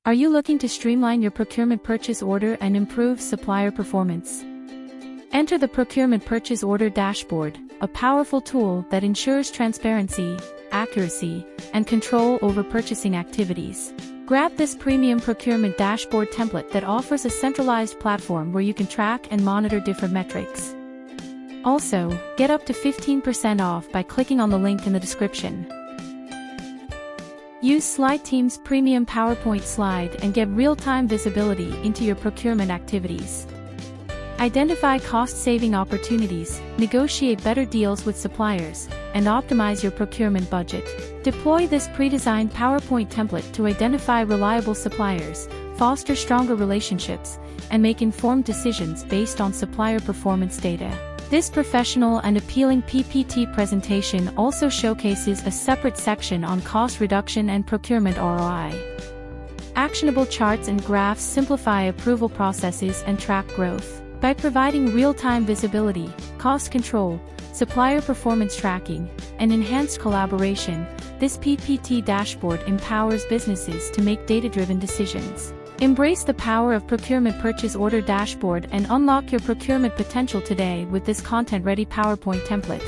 Are you looking to streamline your procurement purchase order and improve supplier performance? Enter the Procurement Purchase Order Dashboard, a powerful tool that ensures transparency, accuracy, and control over purchasing activities. Grab this premium procurement dashboard template that offers a centralized platform where you can track and monitor different metrics. Also, get up to 15% off by clicking on the link in the description. Use SlideTeam's premium PowerPoint slide and get real-time visibility into your procurement activities. Identify cost-saving opportunities, negotiate better deals with suppliers, and optimize your procurement budget. Deploy this pre-designed PowerPoint template to identify reliable suppliers, foster stronger relationships, and make informed decisions based on supplier performance data. This professional and appealing PPT presentation also showcases a separate section on cost reduction and procurement ROI. Actionable charts and graphs simplify approval processes and track growth. By providing real-time visibility, cost control, supplier performance tracking, and enhanced collaboration, this PPT dashboard empowers businesses to make data-driven decisions. Embrace the power of Procurement Purchase Order Dashboard and unlock your procurement potential today with this content-ready PowerPoint template.